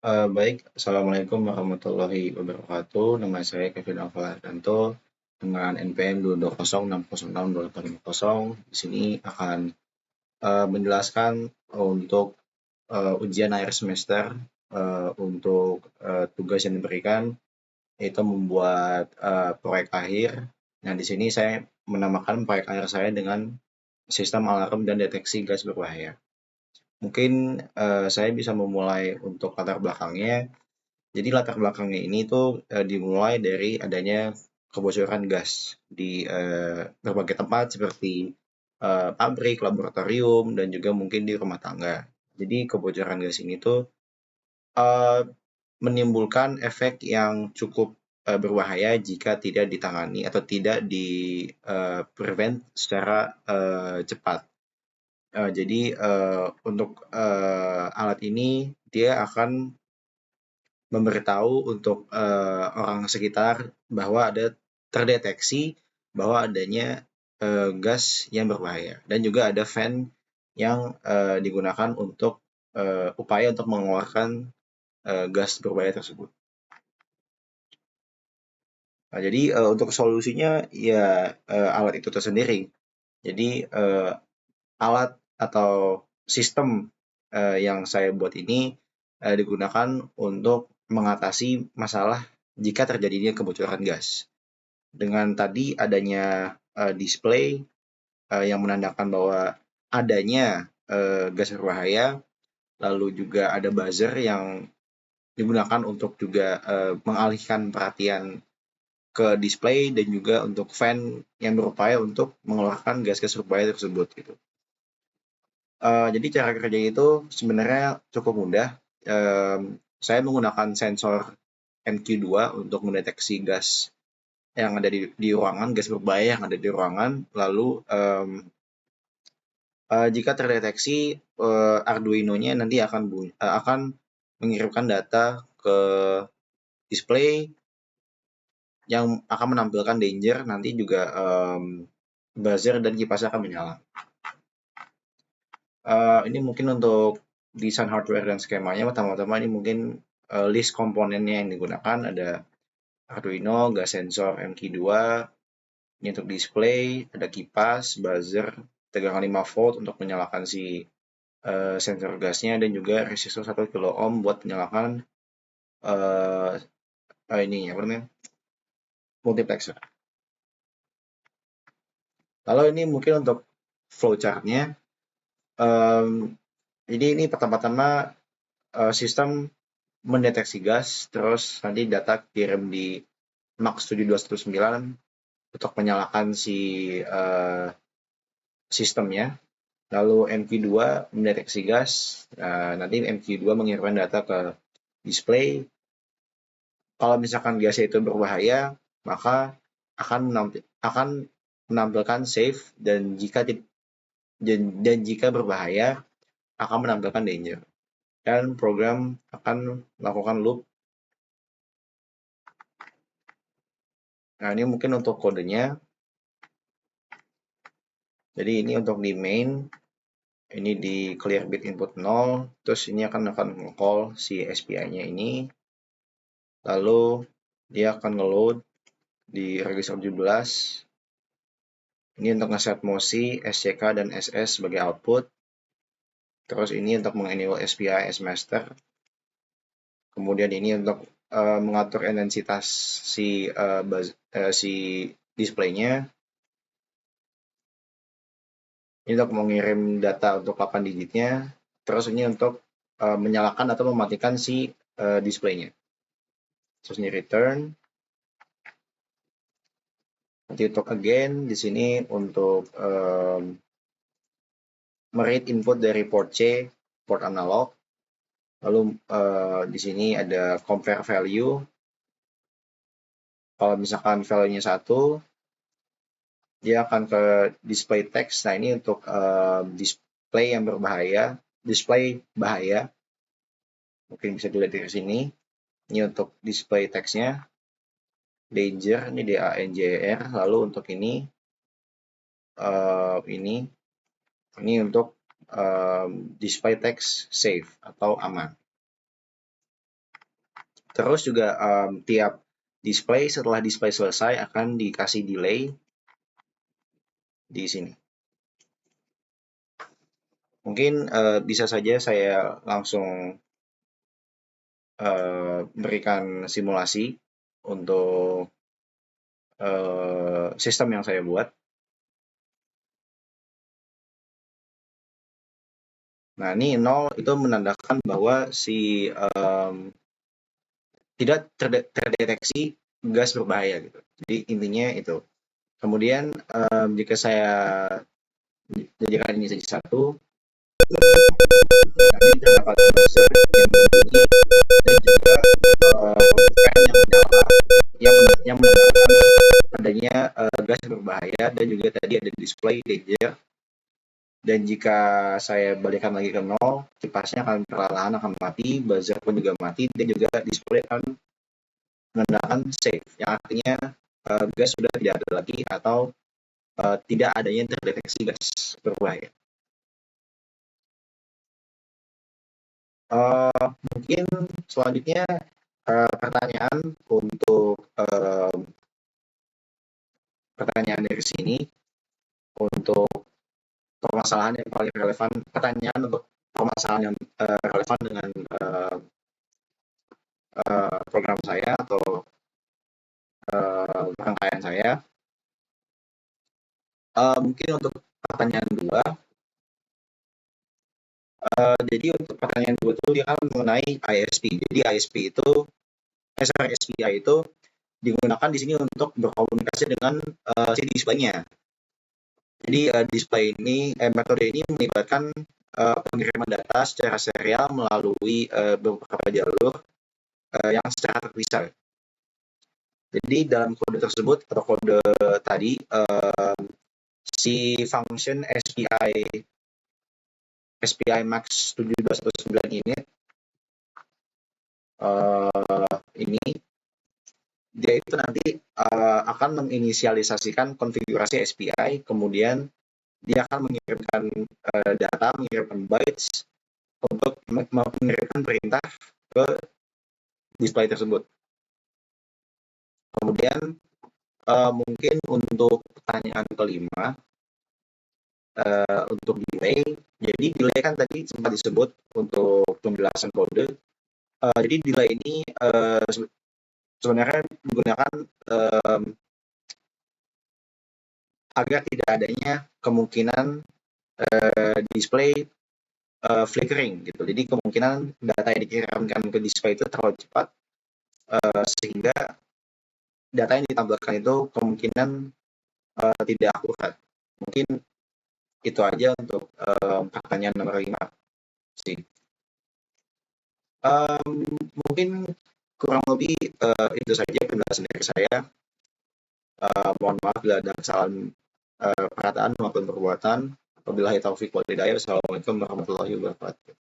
Baik, Assalamualaikum warahmatullahi wabarakatuh. Nama saya Kevin Alvaranto dengan NPM 22060602850. Di sini akan menjelaskan untuk ujian akhir semester untuk tugas yang diberikan, yaitu membuat proyek akhir. Nah, di sini saya menamakan proyek akhir saya dengan sistem alarm dan deteksi gas berbahaya. Mungkin saya bisa memulai untuk latar belakangnya. Jadi latar belakangnya ini tuh dimulai dari adanya kebocoran gas di berbagai tempat seperti pabrik, laboratorium, dan juga mungkin di rumah tangga. Jadi kebocoran gas ini tuh eh, menimbulkan efek yang cukup berbahaya jika tidak ditangani atau tidak di prevent secara cepat. Jadi untuk alat ini dia akan memberitahu untuk orang sekitar bahwa ada terdeteksi bahwa adanya gas yang berbahaya, dan juga ada fan yang digunakan untuk upaya untuk mengeluarkan gas berbahaya tersebut. Nah, jadi untuk solusinya ya alat itu tersendiri. Jadi alat atau sistem yang saya buat ini digunakan untuk mengatasi masalah jika terjadinya kebocoran gas. Dengan tadi adanya display yang menandakan bahwa adanya gas berbahaya, lalu juga ada buzzer yang digunakan untuk juga mengalihkan perhatian ke display, dan juga untuk fan yang berupaya untuk mengeluarkan gas-gas berbahaya tersebut gitu. Jadi cara kerjanya itu sebenarnya cukup mudah. Saya menggunakan sensor MQ2 untuk mendeteksi gas yang ada di ruangan, gas berbahaya yang ada di ruangan. Lalu jika terdeteksi, Arduino-nya nanti akan mengirimkan data ke display yang akan menampilkan danger, nanti juga buzzer dan kipas akan menyala. Ini mungkin untuk desain hardware dan skemanya. Pertama-tama ini mungkin list komponennya yang digunakan ada Arduino, gas sensor MQ2, ini untuk display, ada kipas, buzzer, tegangan 5 volt untuk menyalakan si sensor gasnya, dan juga resistor 1 kilo ohm buat menyalakan ini apa namanya, multiplexer. Lalu ini mungkin untuk flowchart-nya. Jadi ini pertama-tama sistem mendeteksi gas, terus nanti data kirim di MAX7219 untuk menyalakan si sistemnya. Lalu MQ2 mendeteksi gas, nanti MQ2 mengirimkan data ke display. Kalau misalkan gasnya itu berbahaya, maka akan menampilkan safe, dan jika berbahaya akan menampilkan danger. Dan program akan melakukan loop. Nah, ini mungkin untuk kodenya. Jadi ini untuk di main, ini di clear bit input 0, terus ini akan call si SPI-nya ini, lalu dia akan ngeload di register 17. Ini untuk ngeset MOSI, SCK, dan SS sebagai output. Terus ini untuk mengenable SPI as master. Kemudian ini untuk mengatur intensitas si displaynya. Ini untuk mengirim data untuk 8 digitnya. Terus ini untuk menyalakan atau mematikan si displaynya. Terus ini return. Nanti untuk again di sini untuk meread input dari port C, port analog. Lalu di sini ada compare value. Kalau misalkan value-nya 1, dia akan ke display text. Nah, ini untuk display yang berbahaya, display bahaya. Mungkin bisa dilihat di sini. Ini untuk display text-nya. Danger, ini DANJR. Lalu untuk ini untuk display text safe atau aman. Terus juga tiap display, setelah display selesai akan dikasih delay di sini. Mungkin bisa saja saya langsung berikan simulasi untuk sistem yang saya buat. Nah, ini 0 itu menandakan bahwa si tidak terdeteksi gas berbahaya gitu. Jadi intinya itu. Kemudian jika saya jadikan ini jadi 1, nanti terdapat buzzer yang berbunyi dan juga fan yang menyala yang menandakan adanya gas berbahaya, dan juga tadi ada display danger. Dan jika saya balikan lagi ke 0, kipasnya akan perlahan akan mati, buzzer pun juga mati, dan juga display akan menandakan safe, yang artinya gas sudah tidak ada lagi atau tidak adanya terdeteksi gas berbahaya. Mungkin selanjutnya pertanyaan untuk pertanyaan dari sini untuk permasalahan yang paling relevan, pertanyaan untuk permasalahan yang relevan dengan program saya atau rangkaian saya. Mungkin untuk pertanyaan 2, jadi untuk pertanyaan 2 itu dia kan mengenai ISP. Jadi ISP itu, SPI itu digunakan di sini untuk berkomunikasi dengan si display-nya. Jadi display ini, metode ini melibatkan pengiriman data secara serial melalui beberapa jalur yang secara terpisah. Jadi dalam kode tersebut atau kode tadi, si function SPI max 7219 ini dia itu nanti akan menginisialisasikan konfigurasi SPI, kemudian dia akan mengirimkan data, mengirimkan bytes untuk mengirimkan perintah ke display tersebut. Kemudian mungkin untuk pertanyaan kelima, untuk delay. Jadi delay kan tadi sempat disebut untuk penjelasan kode. Jadi delay ini sebenarnya menggunakan agar tidak adanya kemungkinan display flickering gitu. Jadi kemungkinan data yang dikirimkan ke display itu terlalu cepat sehingga data yang ditampilkan itu kemungkinan tidak akurat. Mungkin itu aja untuk pertanyaan nomor 5 sih. Mungkin kurang lebih itu saja penjelasan dari saya. Mohon maaf bila ada kesalahan perkataan maupun perbuatan. Wabillahi taufiq wal hidayah. Wassalamualaikum warahmatullahi wabarakatuh.